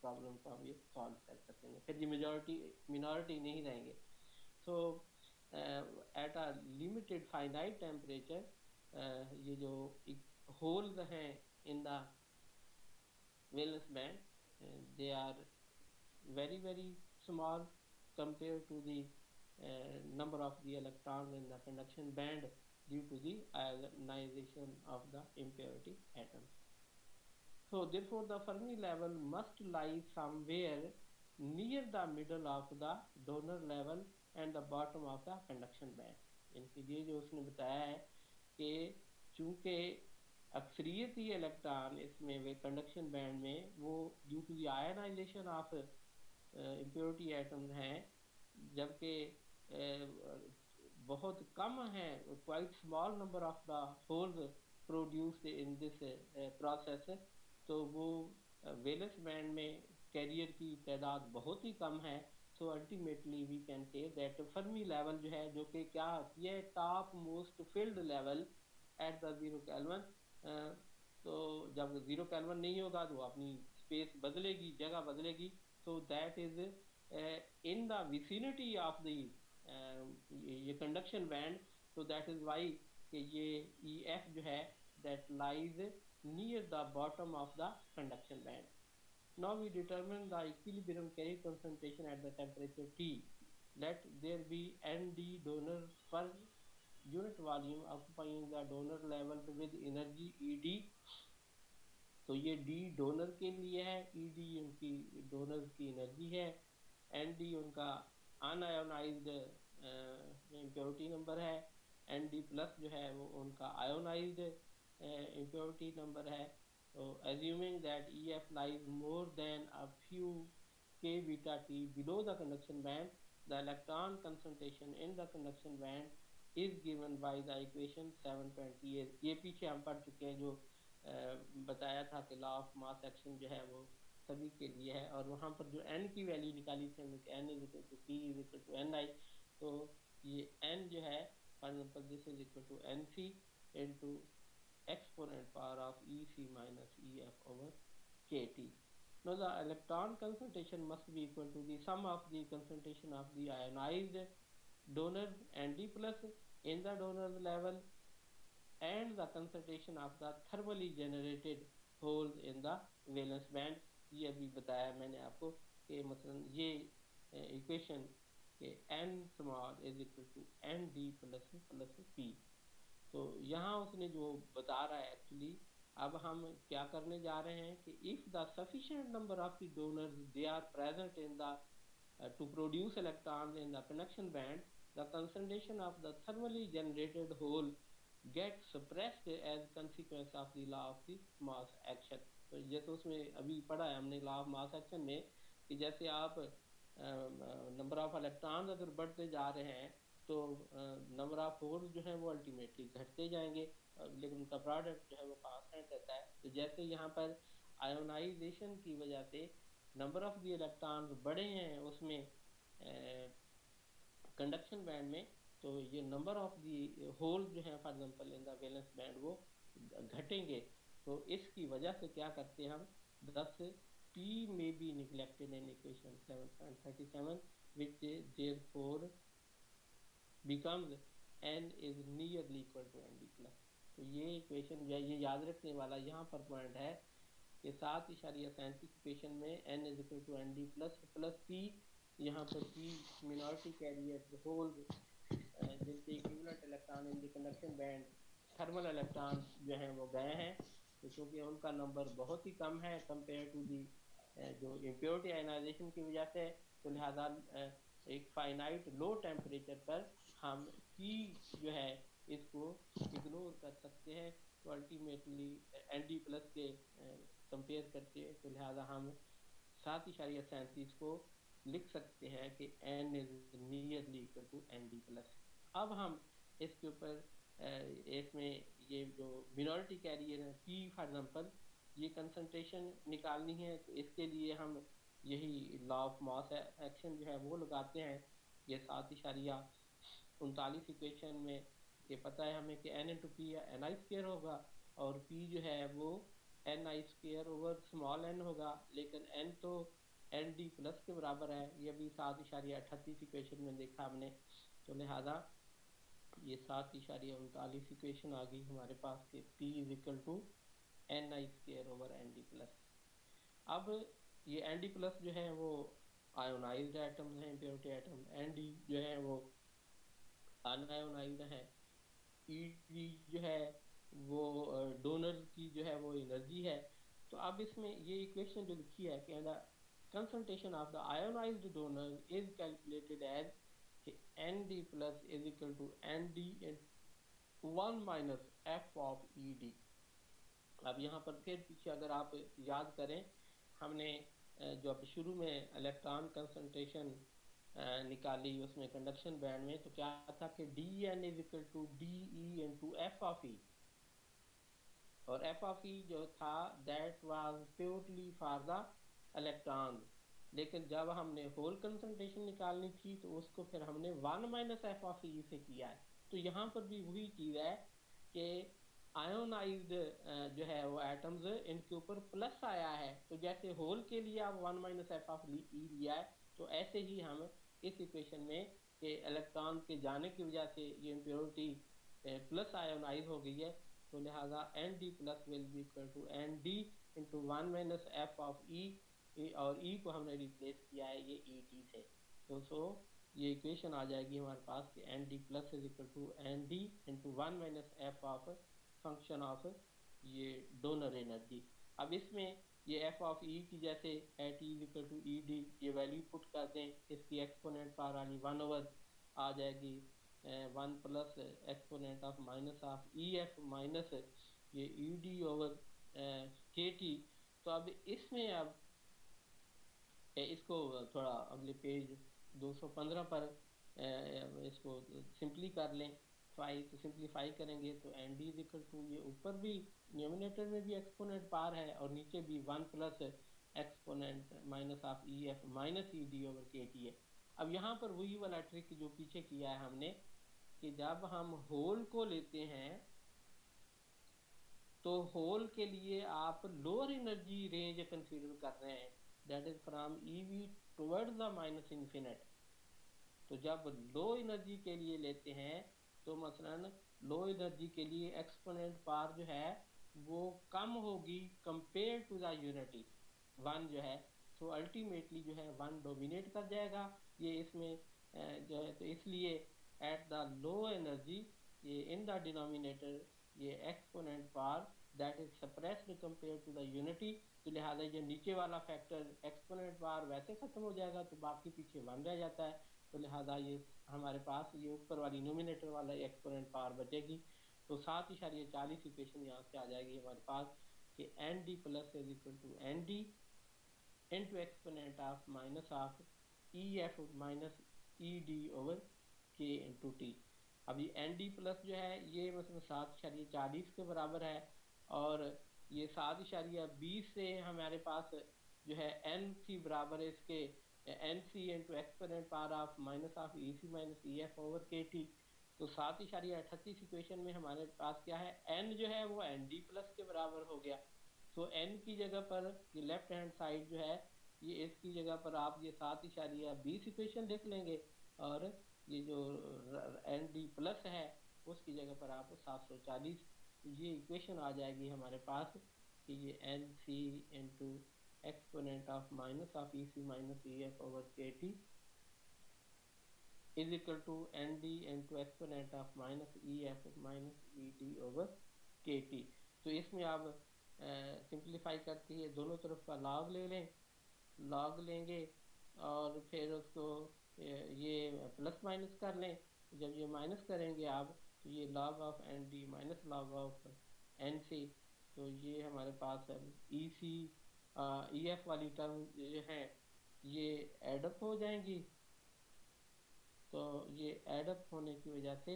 Problem को हम ये सॉल्व कर सकेंगे, फिर ये मेजॉरिटी मिनॉरिटी नहीं रहेंगे। So at a limited finite temperature ये जो होल्स हैं in the valence band, they are very very small compared to the number of the electrons in the conduction band due to the ionization of the impurity atoms. So therefore the Fermi level must lie somewhere near the middle of the donor level and the bottom of the conduction band. इनके लिए जो उसने बताया है कि चूंकि अक्सरियती electron इसमें वे conduction band में वो due to the ionisation of impurity atoms हैं, जबकि बहुत कम है, quite small number of the holes produced in this process, तो वो वेलेंस बैंड में कैरियर की तादाद बहुत ही कम है। So ultimately we can say that Fermi level जो है, जो कि क्या होती है top most filled level at the 0 kelvin, तो जब 0 केल्विन नहीं होगा तो अपनी स्पेस बदलेगी, जगह बदलेगी, so that is in the vicinity of the ये conduction band, so that is why कि ये EF जो है that lies near the bottom of the conduction band. Now we determine the equilibrium carrier concentration at the temperature T. Let there be ND donor per unit volume occupying the donor level with energy ED. तो ये D donor के लिए है, ED उनकी donor की energy है, ND उनका unionised impurity number है, ND प्लस जो है वो उनका आयोनाइज्ड इम्प्योरिटी नंबर है। तो assuming that EF lies more than a few K beta T below the conduction band, the electron concentration in the conduction band is given by the equation 728. ये पीछे हम पढ़ चुके हैं, जो बताया था कि लॉ ऑफ मास एक्शन जो है वो सभी के लिए है, और वहाँ पर जो n की वैल्यू निकाली थी हमने, n is equal to p is equal to ni, तो ये n जो है for example this is equal to nc into exponent power of EC minus EF over kT. Now the electron concentration must be equal to the sum of the concentration of the ionized donor Nd plus in the donor level and the concentration of the thermally generated holes in the valence band. ये अभी बताया मैंने आपको कि मतलब ये equation के n small is equal to Nd plus P. तो यहाँ उसने जो बता रहा है एक्चुअली, अब हम क्या करने जा रहे हैं कि if the sufficient number of the donors they are present in the to produce electrons in the conduction band, the concentration of the thermally generated hole get suppressed as consequence of the law of the mass action. तो जैसे उसमें अभी पढ़ा है हमने law of mass action में कि जैसे आप नंबर ऑफ इलेक्ट्रॉन्स अगर बढ़ते जा रहे हैं तो नंबर ऑफ होल्स जो है वो अल्टीमेटली घटते जाएंगे, लेकिन उनका प्रोडक्ट जो है वो कांस्टेंट रहता है। तो जैसे यहाँ पर आयोनाइजेशन की वजह से नंबर ऑफ द इलेक्ट्रॉन्स बढ़े हैं उसमें कंडक्शन बैंड में, तो ये नंबर ऑफ द होल्स जो है for example in the valence band वो घटेंगे। तो इसकी वजह से क्या करते हैं हम, thus P may be neglected in equation 7.37 which therefore becomes n is nearly equal to Nd plus। तो ये इक्वेशन ये याद रखने वाला यहाँ पर पॉइंट है कि 7.37 इक्वेशन में n is equal to Nd plus plus P, यहाँ पर P मिनॉरिटी कैरियर होल्स जिनके equivalent electron in the conduction band thermal electron जो हैं वो गए हैं, तो क्योंकि उनका नंबर बहुत ही कम है कंपेयर टू दी जो इम्प्योरिटी आयनाइजेशन की वजह से, तो लिहाजा एक फाइनाइट लो टेम्परेचर पर हम P जो है इसको इग्नोर कर सकते हैं। तो अल्टीमेटली Nd प्लस के कंपेयर करके, तो लिहाजा हम 7.37 को लिख सकते हैं कि n is nearly equal to Nd plus. अब हम इसके ऊपर इसमें ये जो मिनॉरिटी कैरियर है P फॉर एग्जांपल, ये कंसंट्रेशन निकालनी है, तो इसके लिए हम यही लॉ ऑफ मास एक्शन जो है वो लगाते हैं। ये 7.39 इक्वेशन में ये पता है हमें कि n into P ni square होगा, और P जो है वो N I square over small N होगा, लेकिन एन तो एन डी प्लस के बराबर है, ये भी 7.38 इक्वेशन में देखा हमने। तो लिहाजा ये 7.39 इक्वेशन आ गई हमारे पास कि P is equal to N I square over N D plus. अब ये एन डी प्लस जो है वो आयोनाइज्ड एटम्स हैं, इम्प्योरिटी एटम, एन डी जो है वो अनआयोनाइज्ड है, ई डी जो है वो डोनर की जो है वो एनर्जी है। तो अब इसमें ये इक्वेशन जो लिखी है कि the concentration of the ionized donor is calculated as Nd plus is equal to Nd in 1 minus f of Ed। अब यहाँ पर फिर पीछे अगर आप याद करें, हमने जो अब शुरू में इलेक्ट्रॉन कंसंट्रेशन निकाली उसमें कंडक्शन बैंड में, तो क्या था कि Dn is equal to De into F of E, और एफ ऑफ ई जो था that was purely for the electron. लेकिन जब हमने होल कंसंट्रेशन निकालनी थी तो उसको फिर हमने 1 माइनस एफ ऑफ ई से किया है। तो यहाँ पर भी वही चीज़ है कि आयोनाइज्ड जो है वो एटम्स इनके ऊपर प्लस आया है, तो जैसे होल के लिए आप 1 माइनस एफ ऑफ ई लिया है, तो ऐसे ही हम इस इक्वेशन में कि इलेक्ट्रॉन के जाने की वजह से ये इम्प्योरिटी प्लस आयोनाइज हो गई है, तो लिहाजा N D plus will be equal to N D into 1 minus F of E, और ई को हमने रिप्लेस किया है ये ई टी से। तो सो ये इक्वेशन आ जाएगी हमारे पास कि N D plus is equal to N D into 1 minus F of function of ये डोनर एनर्जी। अब इसमें ये एफ ऑफ ई की जैसे at E is equal to E D ये वैल्यू पुट कर दें, इसकी एक्सपोनेंट पावर वाली 1 ओवर आ जाएगी 1 plus exponent of minus of E F minus ये E D over K T. तो अब इसमें अब इसको थोड़ा अगले पेज 215 पर इसको सिंपली कर लें, तो सिंप्लीफाई करेंगे तो N D is equal to ये ऊपर भी न्यूमिनेटर में भी एक्सपोनेंट पार है और नीचे भी 1 plus exponent minus of E F minus E D over K T है। अब यहाँ पर वही वाला ट्रिक जो पीछे किया है हमने कि जब हम होल को लेते हैं तो होल के लिए आप लोअर एनर्जी रेंज कंसीडर कर रहे हैं, that is from EV towards the minus infinite. तो जब लो एनर्जी के लिए लेते हैं तो मसलन लो एनर्जी के लिए एक्सपोनेंट पावर जो है वो कम होगी कंपेयर टू द यूनिटी 1 जो है, तो अल्टीमेटली जो है 1 डोमिनेट कर जाएगा ये इसमें जो है। तो इसलिए एट द लो एनर्जी ये इन द डिनोमिनेटर ये exponent power that is suppressed compare to the unity, तो लिहाजा ये नीचे वाला फैक्टर एक्सपोनेंट पावर वैसे खत्म हो जाएगा तो बाकी पीछे 1 रह जाता है, तो लिहाजा ये हमारे पास ये ऊपर वाली नोमिनेटर वाला एक्सपोनेंट पावर बचेगी। तो 7.40 इक्वेशन यहाँ से आ जाएगी हमारे पास कि N D plus is equal to N D into exponent of minus of E F minus E D over K into T. अभी एन डी प्लस जो है ये मतलब 7.40 के बराबर है, और ये 7.20 से हमारे पास जो है एन सी बराबर है इसके N C into exponent power of minus of E C minus E F over K T. तो 7.38 इक्वेशन में हमारे पास क्या है, एन जो है वो एन डी प्लस के बराबर हो गया। तो एन की जगह पर ये लेफ्ट हैंड साइड जो है ये इसकी जगह पर आप ये 7.20 इक्वेशन लिख लेंगे, और ये जो एन डी प्लस है उसकी जगह पर आप 740 ये इक्वेशन आ जाएगी हमारे पास कि ये N C into exponent of minus of E C minus E F over K T is equal to N D into exponent of minus E F minus E T over K T. तो इसमें आप simplify करके ये दोनों तरफ का log ले लें, लॉग लेंगे और फिर उसको ये प्लस माइनस कर लें। जब ये माइनस करेंगे आप तो ये log of N D minus log of N C, तो ये हमारे पास ई सी ई एफ वाली टर्म जो है ये एडअप हो जाएंगी। तो ये एडअप होने की वजह से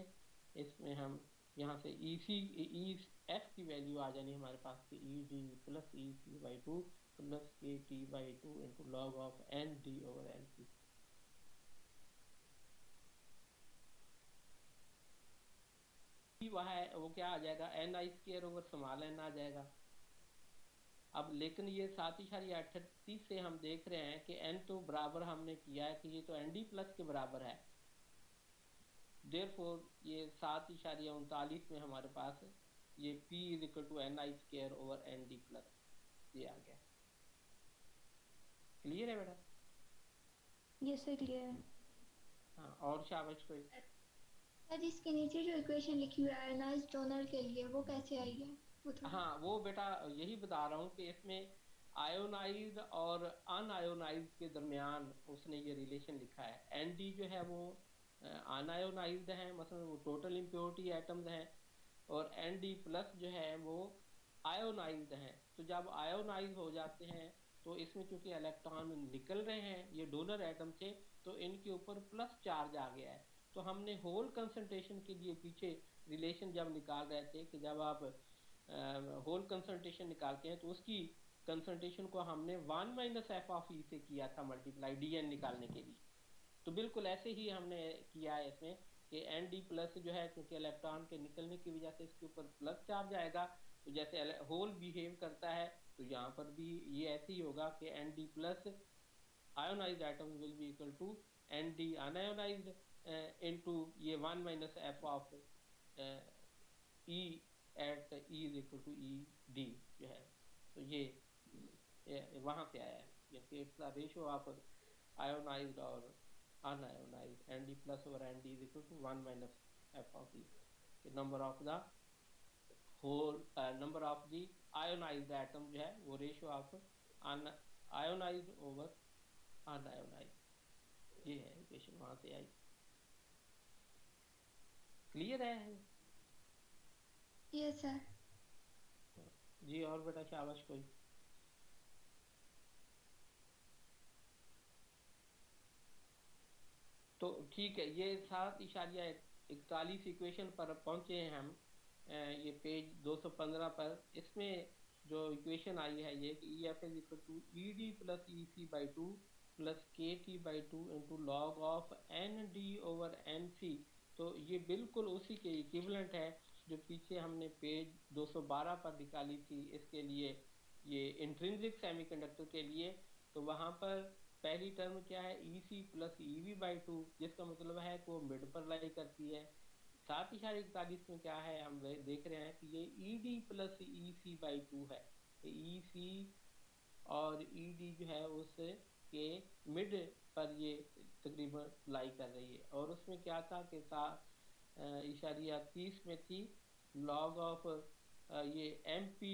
इसमें हम यहाँ से ई सी ई एफ की वैल्यू आ जानी हमारे पास कि E D plus E C by 2 plus K T by 2 into log of N D over N C. वह है वो क्या आ जाएगा, N I square over small N आ जाएगा। अब लेकिन ये 7.38 से हम देख रहे हैं कि n तो बराबर हमने किया है कि ये तो एन डी प्लस के बराबर है, देयरफॉर ये 7.39 में हमारे पास ये p is equal to N I square over N D plus ये आ गया। क्लियर है बेटा? यस सर क्लियर है। हाँ, और शाबाश कोई? सर इसके नीचे जो इक्वेशन लिखी हुई है आयनाइज्ड डोनर के लिए वो कैसे आई है, वो थोड़ा। हाँ वो बेटा यही बता रहा हूँ कि इसमें आयोनाइज्ड और अनआयोनाइज्ड के दरमियान उसने ये रिलेशन लिखा है। एन डी जो है वो अनआयोनाइज्ड है, मतलब वो टोटल इम्प्योरिटी एटम्स हैं, और एन डी प्लस जो है वो आयोनाइज्ड हैं। तो जब आयोनाइज हो जाते हैं तो इसमें चूंकि इलेक्ट्रॉन निकल रहे हैं ये डोनर एटम से, तो इनके ऊपर प्लस चार्ज आ गया है। तो हमने होल कंसंट्रेशन के लिए पीछे रिलेशन जब निकाल रहे थे कि जब आप होल कंसंट्रेशन निकालते हैं तो उसकी कंसंट्रेशन को हमने 1 माइनस एफ ऑफ ई से किया था मल्टीप्लाई डी एन निकालने के लिए। तो बिल्कुल ऐसे ही हमने किया है इसमें कि एन डी प्लस जो है क्योंकि इलेक्ट्रॉन के निकलने की वजह से इसके ऊपर प्लस चार्ज आएगा, तो जैसे होल बिहेव करता है तो यहाँ पर भी ये ऐसे ही होगा कि N D plus ionized atoms will be equal to N D unionized into ये 1 minus F of E at E is equal to E D जो है। तो ये वहाँ से आया है, जैसे it's the ratio of ionized और unionized N D plus over N D is equal to 1 minus F of E, number of the whole number of the ionized atom जो है वो ratio of ionized over unionized, ये है equation वहाँ से आई। Clear है? Yes sir. जी और बेटा शाबाश कोई? तो ठीक है, ये 7.41 इक्वेशन पर पहुंचे हैं हम, ये पेज 215 पर। इसमें जो इक्वेशन आई है ये E F is equal to E D plus E C by two plus K T by two into log of N D over N C. तो ये बिल्कुल उसी के इक्विवेलेंट है जो पीछे हमने पेज 212 पर निकाली थी इसके लिए, ये इंट्रिंसिक सेमीकंडक्टर के लिए। तो वहाँ पर पहली टर्म क्या है, E C plus E V by two, जिसका मतलब है कि वो मिड पर लाई करती है। 7.41 में क्या है, हम देख रहे हैं कि ये E D plus E C by two है। ई सी और ई डी जो है उसके मिड पर ये तकरीबन लाई कर रही है। और उसमें क्या था कि 7.30 में थी लॉग ऑफ ये M P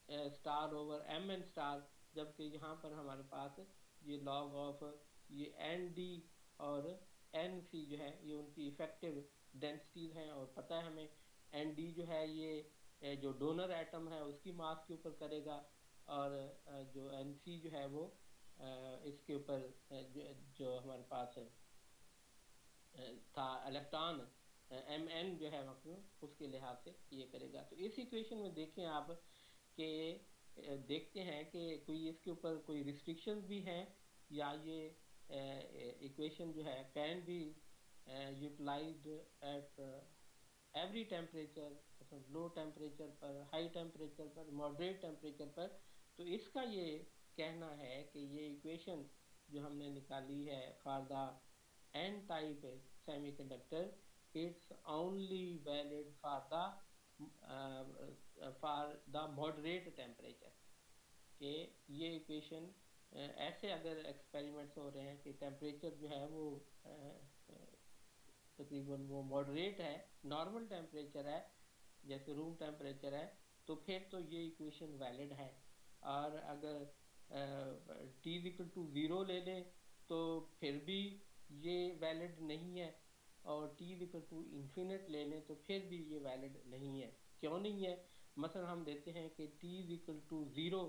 star over M N star, जबकि यहाँ पर हमारे पास ये लॉग ऑफ ये एन डी और एन सी जो है ये उनकी इफेक्टिव डेंसिटीज हैं। और पता है हमें एन डी जो है ये जो डोनर एटम है उसकी मास के ऊपर करेगा, और जो एन सी जो है वो इसके ऊपर जो हमारे पास था इलेक्ट्रॉन एम एन जो है मतलब उसके लिहाज से ये करेगा। तो इस इक्वेशन में देखें आप कि देखते हैं कि कोई इसके ऊपर कोई रिस्ट्रिक्शंस भी हैं, या ये इक्वेशन जो है can be utilised at every temperature, मतलब लो टेम्परेचर पर, हाई टेम्परेचर पर, मॉडरेट टेम्परेचर पर। तो इसका ये कहना है कि ये इक्वेशन जो हमने निकाली है for the N type semiconductor, it's only valid for the moderate temperature। कि ये इक्वेशन ऐसे अगर एक्सपेरिमेंट्स हो रहे हैं कि टेम्परेचर जो है वो तकरीबन वो मॉडरेट है, नॉर्मल टेम्परेचर है जैसे रूम टेम्परेचर है, तो फिर तो ये इक्वेशन वैलिड है। और अगर टी इक्वल टू ज़ीरो ले लें तो फिर भी ये वैलिड नहीं है, और टी इक्वल टू इन्फिनिट ले लें तो फिर भी ये वैलिड नहीं है। क्यों नहीं है? मसलन हम देते हैं कि टी इक्वल टू ज़ीरो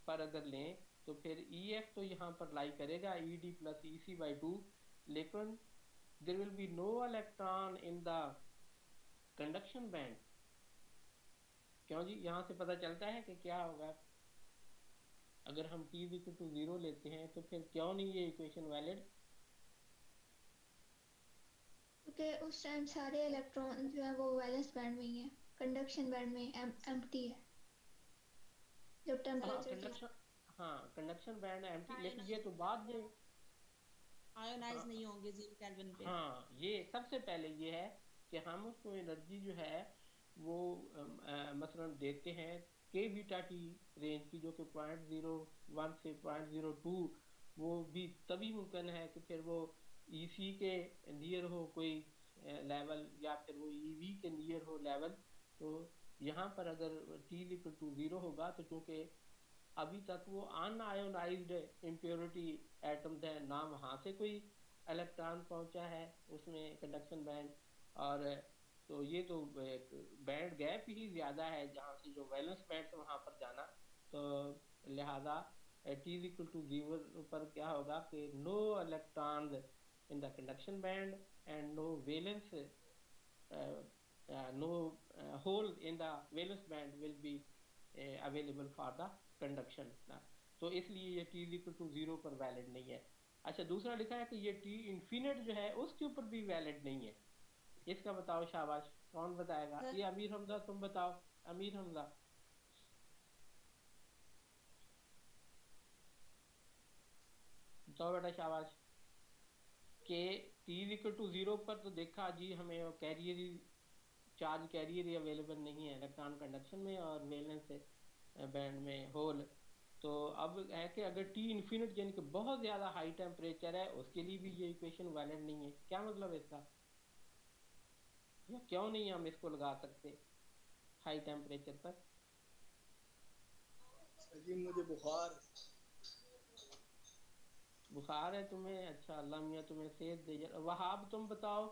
पर अगर लें तो फिर ई एफ तो यहाँ पर लाई करेगा E D plus E C by two, लेकिन there will be no electron in the conduction band। क्यों जी? यहाँ से पता चलता है कि क्या होगा अगर हम t इक्वल टू ज़ीरो लेते हैं तो फिर क्यों नहीं ये इक्वेशन वैलिड? क्योंकि उस टाइम सारे इलेक्ट्रॉन जो है वो वैलेंस बैंड में ही है, कंडक्शन बैंड में एम्प्टी है। जब हाँ टेम्परेचर जीरो। कंडक्शन, हाँ कंडक्शन बैंड एम्प्टी, लेकिन ये आयोनाइज तो बाद में। आयोनाइज हाँ नहीं होंगे 0 केल्विन पे। हाँ, ये सबसे पहले ये है कि हम उसको एनर्जी जो है वो मसलन देते हैं के बीटा टी रेंज की, जो कि 0.01 से 0.02, वो भी तभी मुमकिन है कि फिर वो ईसी के नियर हो कोई लेवल, या फिर वो ईवी के नियर हो लेवल। तो यहाँ पर अगर टी इक्वल टू 0 होगा, तो चूंकि अभी तक वो अनआयोनाइज्ड इम्प्योरिटी एटम्स है ना, वहाँ से कोई इलेक्ट्रॉन पहुंचा है उसमें कंडक्शन बैंड, और तो ये तो बैंड गैप ही ज़्यादा है जहाँ से जो वैलेंस बैंड से वहाँ पर जाना। तो लिहाजा टी इक्वल टू 0 पर क्या होगा कि no electrons in the conduction band and no valence, no hole in the valence band will be available for the conduction। तो इसलिए ये t इक्वल टू 0 पर वैलिड नहीं है। अच्छा, दूसरा लिखा है कि ये t इन्फिनिट जो है उसके ऊपर भी वैलिड नहीं है। इसका बताओ, शाबाश, कौन बताएगा? सर ये अमीर हमजा, तुम बताओ। अमीर हमजा बताओ बेटा, शाबाश। के t इक्वल टू 0 पर तो देखा जी हमें कैरियर, चार्ज कैरियर ही अवेलेबल नहीं है इलेक्ट्रॉन कंडक्शन में और वैलेंस बैंड में होल। तो अब है कि अगर टी इन्फिनिट यानी कि बहुत ज़्यादा हाई टेम्परेचर है, उसके लिए भी ये इक्वेशन वैलिड नहीं है। क्या मतलब है इसका, या क्यों नहीं हम इसको लगा सकते हाई टेम्परेचर पर? जी मुझे बुखार है तुम्हें? अच्छा, अल्लाह मियाँ तुम्हें सेहत दे। वहाब तुम बताओ।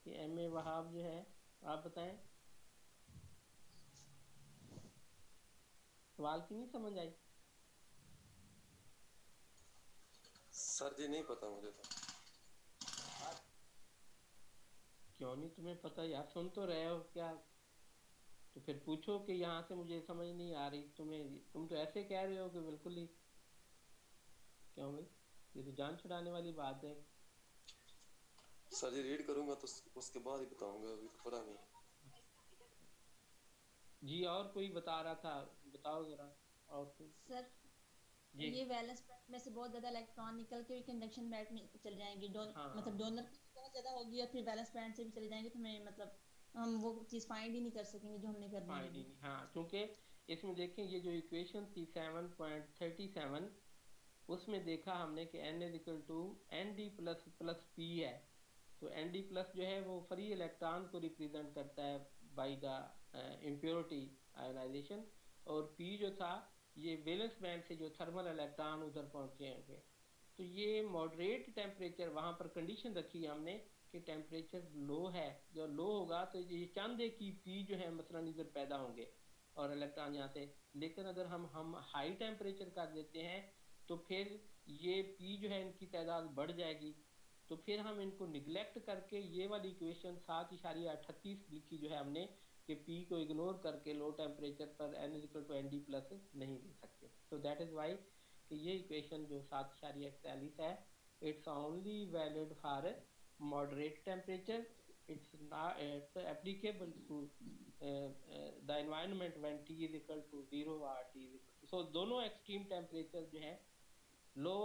ये एम ए वहाब जो है, आप बताएं। सवाल की नहीं समझ आई? सर जी नहीं पता मुझे तो। क्यों नहीं तुम्हें पता यार, सुन तो रहे हो क्या? तो फिर पूछो कि यहाँ से मुझे समझ नहीं आ रही तुम्हें, तुम तो ऐसे कह रहे हो कि बिल्कुल ही। क्यों भाई, ये तो जान छुड़ाने वाली बात है। सर जी रीड करूंगा तो उसके बाद ही बताऊंगा, अभी तो पता नहीं। जी और कोई बता रहा था, बताओ जरा। और कोई? सर जी ये वैलेंस बैंड में से बहुत ज्यादा इलेक्ट्रॉन निकल के कंडक्शन बैंड में चल जाएंगे, मतलब हाँ, डोनर की बहुत ज्यादा होगी और फिर वैलेंस बैंड से भी चले जाएंगे, तो हमें मतलब हम वो चीज फाइंड ही नहीं कर सकेंगे जो हमने करनी फाइंड ही होगी। नहीं। हाँ, क्योंकि इसमें देखें ये जो इक्वेशन थी 7.37, उसमें देखा हमने कि n is equal to N D plus plus P है। तो एन डी प्लस जो है वो फ्री इलेक्ट्रॉन को रिप्रेजेंट करता है बाई द इम्प्योरिटी आयोनाइजेशन, और पी जो था ये वैलेंस बैंड से जो थर्मल इलेक्ट्रॉन उधर पहुंचे होंगे। तो ये मॉडरेट टेम्परेचर वहाँ पर कंडीशन रखी है हमने कि टेम्परेचर लो है, जो लो होगा तो ये चांद है कि पी जो है मसलन इधर पैदा होंगे और इलेक्ट्रॉन यहाँ से। लेकिन अगर हम हाई टेम्परेचर कर देते हैं तो फिर ये पी जो है इनकी तादाद बढ़ जाएगी। तो फिर हम इनको निगलेक्ट करके ये वाली इक्वेशन 7.38 लिखी जो है हमने, कि पी को इग्नोर करके लो टेम्परेचर पर n equal to N D plus नहीं लिख सकते। तो दैट इज़ वाई कि ये इक्वेशन जो 7.41 है, it's only valid for moderate temperature. it's applicable to the environment when t is equal to 0 or t is equal to, so दोनों extreme temperature जो है, लो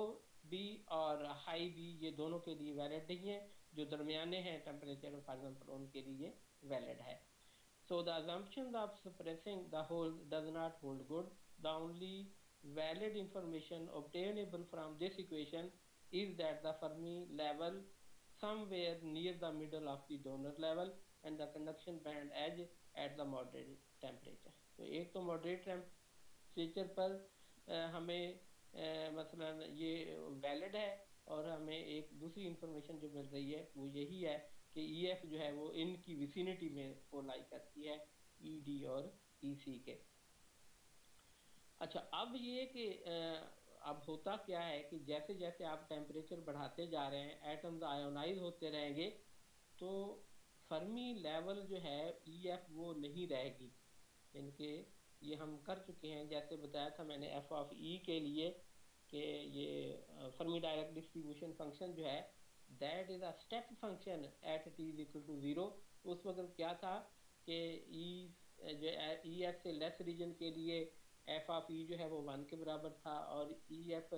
भी और हाई भी, ये दोनों के लिए वैलिड नहीं है। जो दरमियाने हैं टेम्परेचर फॉर एग्जांपल उनके लिए वैलिड है। So the assumption of suppressing the whole does not hold good. The only valid information obtainable from this equation is that the Fermi level somewhere near the middle of the donor level and the conduction band edge at the moderate temperature. तो एक तो moderate temperature पर हमें मसलन ये valid है, और हमें एक दूसरी इंफॉर्मेशन जो मिल रही है वो यही है कि EF जो है वो इनकी विसिनिटी में वो लाई करती है, ED और EC के। अच्छा, अब ये कि अब होता क्या है कि जैसे जैसे आप टेम्परेचर बढ़ाते जा रहे हैं, एटम्स आयोनाइज होते रहेंगे, तो फर्मी लेवल जो है EF वो नहीं रहेगी। इनके ये हम कर चुके हैं, जैसे बताया था मैंने एफ ऑफ ई के लिए कि ये फर्मी डायरेक्ट डिस्ट्रीब्यूशन फंक्शन जो है that is a step function at t is equal to 0, उस वक्त क्या था कि ई जो ई एफ से लेस रीजन के लिए एफ ऑफ ई जो है वो 1 के बराबर था, और ई एफ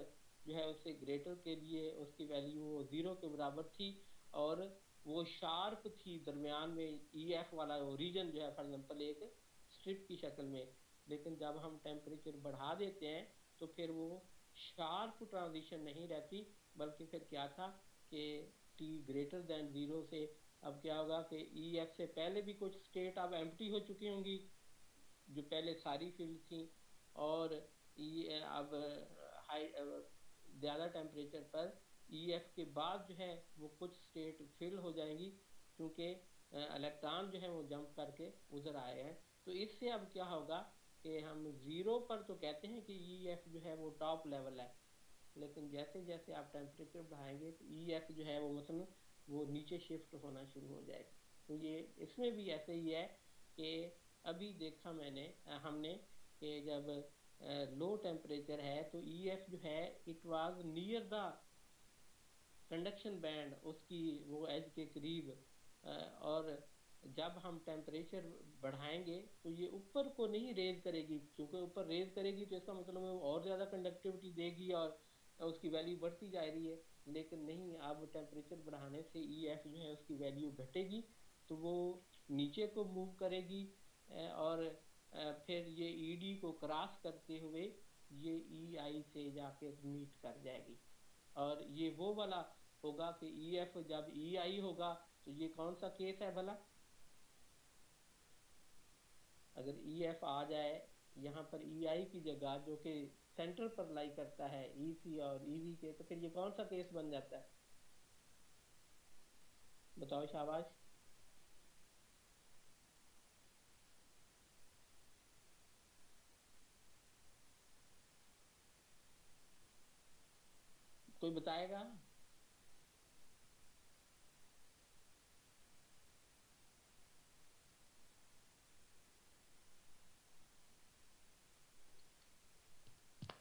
जो है उससे ग्रेटर के लिए उसकी वैल्यू वो 0 के बराबर थी, और वो शार्प थी दरमियान में ई एफ वाला वो रीजन जो है फॉर एग्जांपल एक स्ट्रिप की शक्ल में। लेकिन जब हम टेम्परेचर बढ़ा देते हैं तो फिर वो शार्प ट्रांजिशन नहीं रहती, बल्कि फिर क्या था कि टी ग्रेटर दैन 0 से अब क्या होगा कि ई एफ से पहले भी कुछ स्टेट अब एम्प्टी हो चुकी होंगी जो पहले सारी फील्ड थी, और ये अब हाई ज़्यादा टेम्परेचर पर ई एफ के बाद जो है वो कुछ स्टेट फिल हो जाएंगी, क्योंकि इलेक्ट्रॉन जो है वो जंप करके उधर आए हैं। तो इससे अब क्या होगा कि हम ज़ीरो पर तो कहते हैं कि ई एफ जो है वो टॉप लेवल है, लेकिन जैसे जैसे आप टेम्परेचर बढ़ाएंगे तो ई एफ जो है वो मतलब वो नीचे शिफ्ट होना शुरू हो जाएगी। तो ये इसमें भी ऐसे ही है कि अभी देखा मैंने हमने कि जब लो टेम्परेचर है तो ई एफ जो है it was near the conduction band, उसकी वो एज के करीब, और जब हम टेम्परेचर बढ़ाएंगे तो ये ऊपर को नहीं रेज करेगी, क्योंकि ऊपर रेज करेगी तो इसका मतलब वो और ज़्यादा कंडक्टिविटी देगी और उसकी वैल्यू बढ़ती जा रही है। लेकिन नहीं, अब टेम्परेचर बढ़ाने से ई एफ जो है उसकी वैल्यू घटेगी, तो वो नीचे को मूव करेगी, और फिर ये ई डी को क्रॉस करते हुए ये ई आई से जाके मीट कर जाएगी। और ये वो वाला होगा कि ई एफ जब ई आई होगा तो ये कौन सा केस है भला, अगर ई एफ आ जाए यहाँ पर ई आई की जगह जो कि सेंटर पर लाई करता है ई सी और ई वी के, तो फिर ये कौन सा केस बन जाता है, बताओ शाबाश। कोई बताएगा?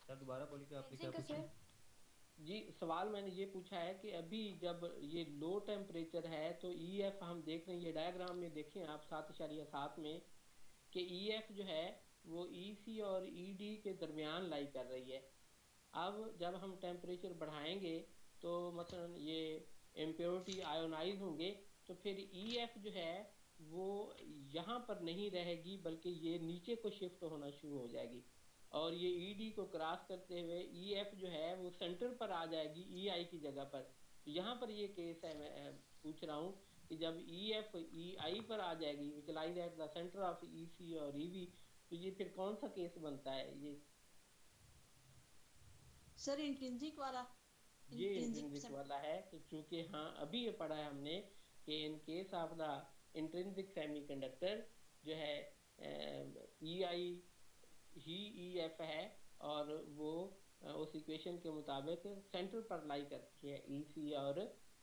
सर दोबारा बोलिए कि आपने क्या का पूछा? सर जी, सवाल मैंने ये पूछा है कि अभी जब ये लो टेम्परेचर है तो ई एफ हम देख रहे हैं, ये डायग्राम में देखें आप 7.7 में, कि ई एफ जो है वो ई सी और ई डी के दरमियान लाई कर रही है। अब जब हम टेम्परेचर बढ़ाएंगे तो मसलन ये इम्प्योरिटी आयोनाइज होंगे, तो फिर ई एफ जो है वो यहाँ पर नहीं रहेगी, बल्कि ये नीचे को शिफ्ट होना शुरू हो जाएगी, और ये ई डी को क्रॉस करते हुए ई एफ जो है वो सेंटर पर आ जाएगी ई आई की जगह पर। तो यहाँ पर ये केस है, मैं पूछ रहा हूँ कि जब ई एफ ई आई पर आ जाएगी which lies at the centre of E C और ई वी, तो ये फिर कौन सा केस बनता है? सर इंट्रिंसिक वाला, ये इंट्रिंसिक इंट्रिंसिक वाला है, तो चूंकि हाँ अभी ये पढ़ा है हमने कि in case of the intrinsic semiconductor जो है ई आई ही ई एफ है, और वो उस इक्वेशन के मुताबिक सेंटर पर लाई करती है ई सी और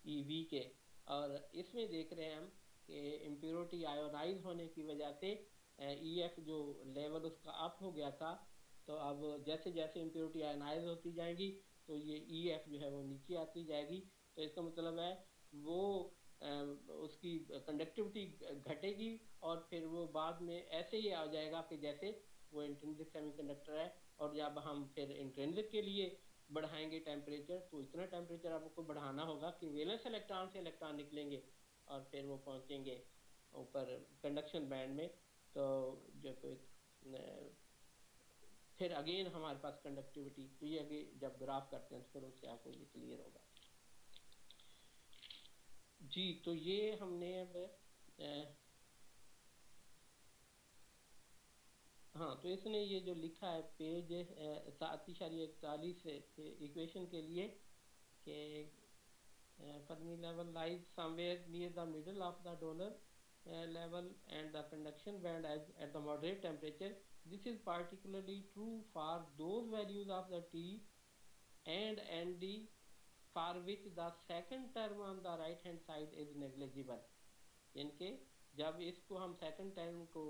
ई वी के। और इसमें देख रहे हैं हम कि इम्प्योरिटी आयोनाइज होने की वजह से ई एफ जो लेवल उसका अप हो गया था, तो अब जैसे जैसे इम्प्योरिटी आयोनाइज होती जाएंगी तो ये ई एफ जो है वो नीचे आती जाएगी। तो इसका मतलब है वो उसकी कंडक्टिविटी घटेगी, और फिर वो बाद में ऐसे ही आ जाएगा कि जैसे वो इंट्रिंसिक सेमीकंडक्टर है। और जब हम फिर इंट्रिंसिक के लिए बढ़ाएंगे टेम्परेचर, तो इतना टेम्परेचर आपको बढ़ाना होगा कि वैलेंस इलेक्ट्रॉन से इलेक्ट्रॉन निकलेंगे और फिर वो पहुंचेंगे ऊपर कंडक्शन बैंड में। तो जो फिर अगेन हमारे पास कंडक्टिविटी, तो ये आगे जब ग्राफ करते हैं तो फिर उससे आपको ये क्लियर होगा। जी, तो ये हमने अब हाँ, तो इसने ये जो लिखा है पेज 7.41 इक्वेशन के लिए कि Fermi level lies somewhere near the middle of the donor level and the conduction band as at the moderate temperature. This is particularly true for those values of the T and ND for which the second term on the right hand side is negligible. यानी कि जब इसको हम second term को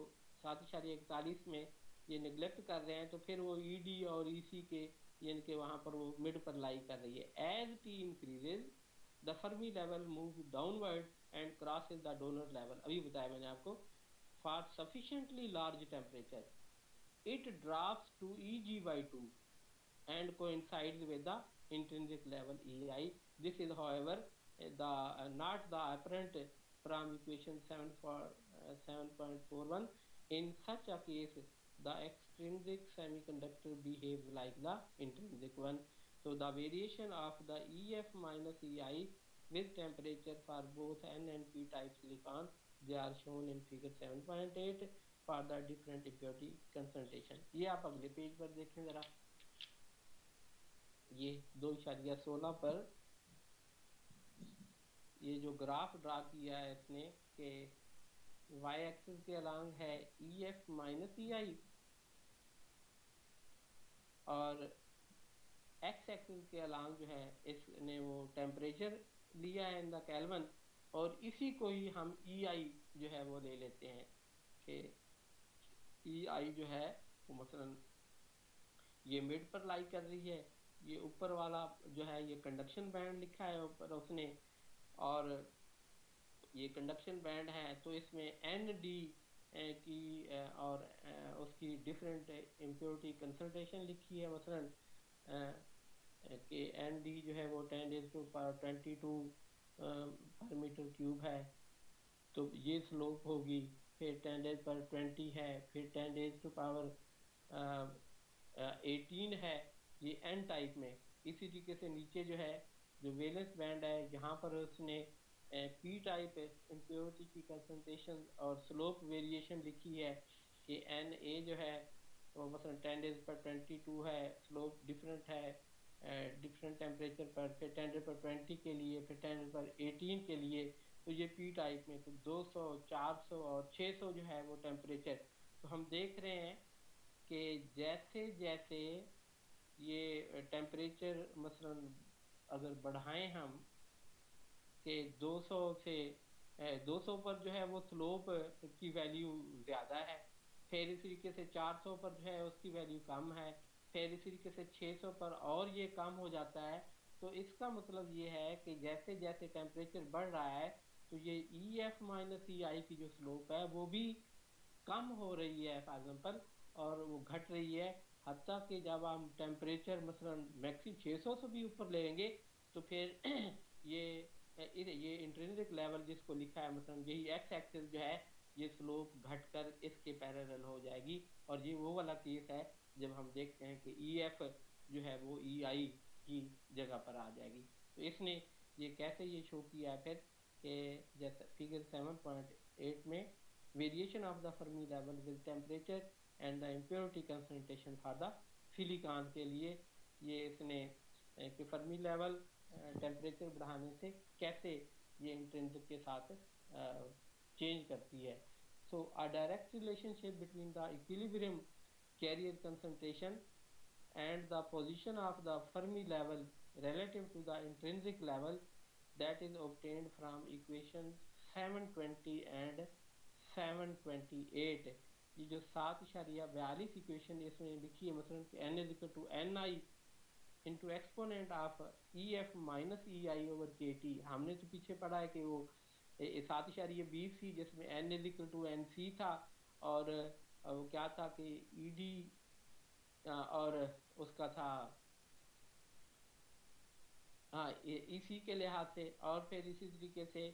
7.41 में ये neglect कर रहे हैं, तो फिर वो ई डी और ई सी के यानी कि वहाँ पर वो मिड पर लाई कर रही है। As T increases the Fermi level move downward and crosses the donor level. अभी बताया मैंने आपको. For sufficiently large temperature, it drops to Eg by 2 and coincides with the intrinsic level EI. This is, however, the not the apparent from equation 7.41. In such a case, the extrinsic semiconductor behaves like the intrinsic one. So the variation of the EF minus EI with temperature for both N and P type silicon, they are shown in figure 7.8 for the different impurity concentration. ये आप अगले page पर देखें जरा. ये 2.16 पर ये जो ग्राफ ड्रा किया है इसने कि y एक्सिस के अलॉन्ग है EF माइनस EI और x एक्सिस के अलॉन्ग जो है इसने वो टेम्परेचर लिया है इन द केल्विन और इसी को ही हम EI जो है वो ले लेते हैं कि EI जो है वो मसलन ये मिड पर लाई कर रही है. ये ऊपर वाला जो है ये कंडक्शन बैंड लिखा है ऊपर उसने और ये कंडक्शन बैंड है तो इसमें ND की और उसकी डिफरेंट इम्प्योरिटी कंसंट्रेशन लिखी है. मसलन कि ND जो है वो 10⁻22 पर मीटर क्यूब है तो ये स्लोप होगी. फिर 10⁻20 है, फिर 10⁻18 है, ये N टाइप में. इसी तरीके से नीचे जो है जो वैलेंस बैंड है यहाँ पर उसने P टाइप इम्प्योरिटी की कंसंट्रेशन और स्लोप वेरिएशन लिखी है कि Na जो है वो मसलन 10⁻22 है, स्लोप डिफरेंट है डिफरेंट टेम्परेचर पर. फिर 10⁻20 के लिए, फिर 10⁻18 के लिए तो ये P टाइप में. तो 200, 400 और 600 जो है वो टेम्परेचर. तो हम देख रहे हैं कि जैसे जैसे ये टेम्परेचर मसलन अगर बढ़ाएं हम कि 200 से 200 पर जो है वो स्लोप की वैल्यू ज़्यादा है, फिर इस तरीके से 400 पर जो है उसकी वैल्यू कम है, फिर इस तरीके से 600 पर और ये कम हो जाता है. तो इसका मतलब ये है कि जैसे जैसे टेम्परेचर बढ़ रहा है तो ये EF माइनस EI की जो स्लोप है वो भी कम हो रही है फॉर एग्जांपल और वो घट रही है. हत्ता कि जब हम टेम्परेचर मसलन मैक्सिमम 600 से भी ऊपर लेंगे तो फिर ये इंट्रिंसिक लेवल जिसको लिखा है मसलन यही एक्स एक्सिस जो है ये स्लोप घटकर इसके पैरेलल हो जाएगी. और ये वो वाला केस है जब हम देखते हैं कि EF जो है वो EI की जगह पर आ जाएगी. तो इसने ये कैसे ये शो किया है फिर कि जैसे फिगर 7.8 में variation of the Fermi level with temperature and the impurity concentration for the silicon के लिए ये इसने कि फर्मी लेवल टेम्परेचर बढ़ाने से कैसे ये इंट्रिंसिक के साथ चेंज करती है. So a direct relationship between the equilibrium carrier concentration and the position of the Fermi level relative to the intrinsic level that is obtained from equation 720 and 728. ये जो 7.42 इक्वेशन इसमें लिखी है मसलन कि n is equal to ni into exponent of EF minus EI over KT. हमने तो पीछे पढ़ा है कि वो 7.20 थी जिसमें n is equal to NC था और वो क्या था कि ED और उसका था हाँ इसी के लिहाज से. और फिर इसी तरीके से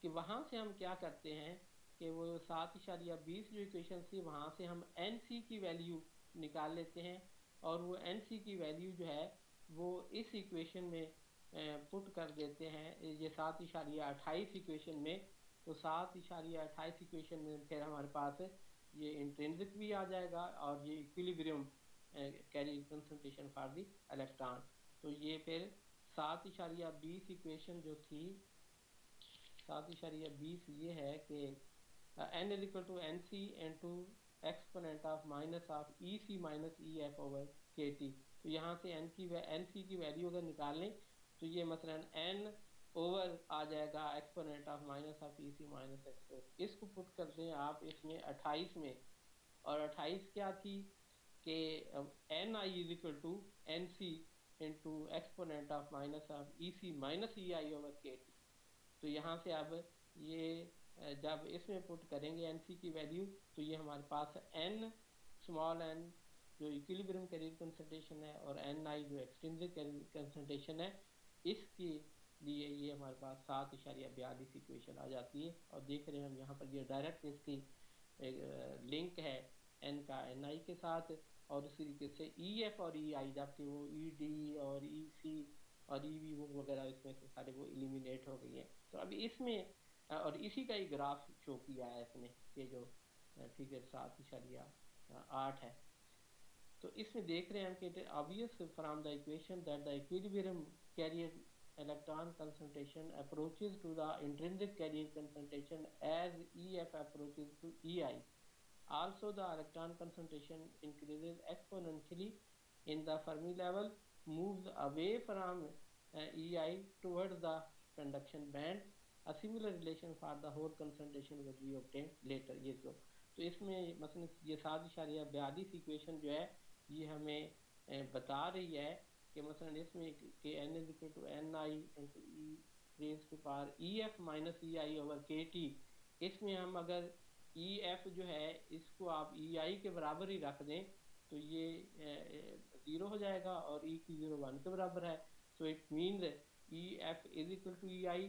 कि वहाँ से हम क्या करते हैं कि वो 7.20 जो इक्वेशन थी वहाँ से हम NC की वैल्यू निकाल लेते हैं और वो NC की वैल्यू जो है वो इस इक्वेशन में पुट कर देते हैं ये 7.28 इक्वेशन में. तो 7.28 इक्वेशन में फिर हमारे पास ये इंट्रिंसिक भी आ जाएगा और ये equilibrium carrier concentration for the electron. तो ये फिर 7.20 इक्वेशन जो थी 7.20 ये है कि n is equal to NC into exponent of minus of EC minus EF over KT. तो यहाँ से NC की वैल्यू अगर निकाल लें तो ये मसलन n ओवर आ जाएगा exponent of minus of EC minus x. इसको पुट करते हैं आप इसमें 28 में और 28 क्या थी कि NI is equal to NC into exponent of minus of EC minus EI over KT। तो यहाँ से अब ये जब इसमें पुट करेंगे NC की वैल्यू तो ये हमारे पास n स्मॉल n जो इक्विलिब्रियम कैरियर कंसंट्रेशन है और Ni जो एक्सट्रिंसिक कैरियर कंसंट्रेशन है, इसके लिए ये हमारे पास 7.42 इक्वेशन आ जाती है। और देख रहे हैं हम यहाँ पर ये डायरेक्ट इसकी लिंक है n का Ni के साथ, और इसी तरीके से EF और EI जबकि वो ED और EC और EV वो वगैरह इसमें से सारे वो एलिमिनेट हो गई हैं। तो अभी इसमें और इसी का ही ग्राफ शो किया है इसमें, ये जो फिगर 7.8 है। तो इसमें देख रहे हैं हम कि obvious from the equation that the equilibrium carrier electron concentration approaches to the intrinsic carrier concentration as EF approaches to EI. Also, the electron concentration increases exponentially in the Fermi level, moves away from EI towards the conduction band. A similar relation for the whole concentration will be obtained later. ये तो इसमें मसलन ये 7.42 equation जो है ये हमें बता रही है कि मसलन इसमें कि n is equal to Ni into E raised to power EF minus EI over KT, इसमें हम अगर EF जो है इसको आप EI के बराबर ही रख दें तो ये 0 हो जाएगा और E की 0 1 के बराबर है। So it means EF is equal to EI,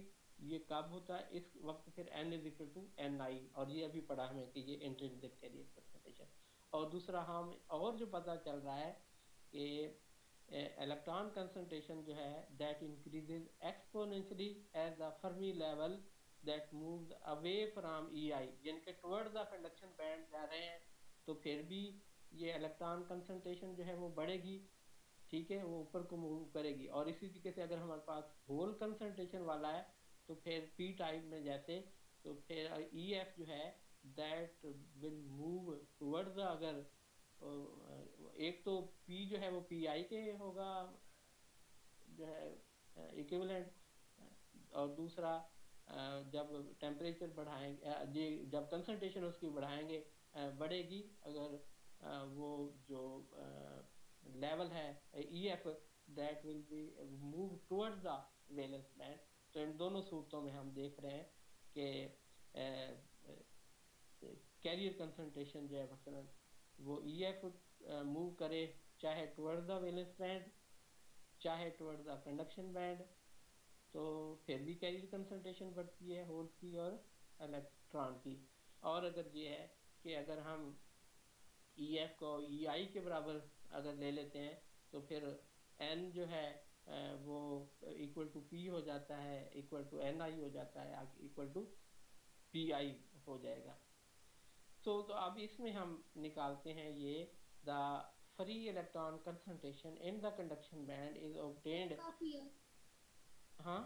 ये कब होता है इस वक्त फिर n is equal to Ni, और ये अभी पढ़ा हमें कि ये इंट्रिंसिक कैरियर कंसंट्रेशन। और दूसरा हम और जो पता चल रहा है कि इलेक्ट्रॉन कंसंट्रेशन जो है that increases exponentially as the Fermi level that moves away from EI, यानी कि टुवर्ड द कंडक्शन बैंड जा रहे हैं तो फिर भी ये इलेक्ट्रॉन कंसंट्रेशन जो है वो बढ़ेगी, ठीक है, वो ऊपर को मूव करेगी। और इसी तरीके से अगर हमारे पास होल कंसंट्रेशन वाला है तो फिर P टाइप में जैसे तो फिर EF जो है that will move towards the, अगर एक तो P जो है वो PI के होगा जो है इक्विवेलेंट, और दूसरा जब टेम्परेचर बढ़ाएंगे जब कंसंट्रेशन उसकी बढ़ाएंगे बढ़ेगी, अगर वो जो लेवल है EF that will be move towards the valence band. तो इन दोनों सूरतों में हम देख रहे हैं कि कैरियर कंसंट्रेशन जो है मसलन वो EF मूव करे चाहे टुवर्ड्स द वैलेंस बैंड चाहे टुवर्ड्स द कंडक्शन बैंड, तो फिर भी कैरियर कंसंट्रेशन बढ़ती है होल की और इलेक्ट्रॉन की। और अगर ये है कि अगर हम EF को EI के बराबर अगर ले लेते हैं तो फिर N जो है वो इक्वल टू P हो जाता है, इक्वल टू Ni हो जाता है, इक्वल टू PI हो जाएगा। तो अब इसमें हम निकालते हैं ये the free electron concentration in the conduction band is obtained. काफी है। हाँ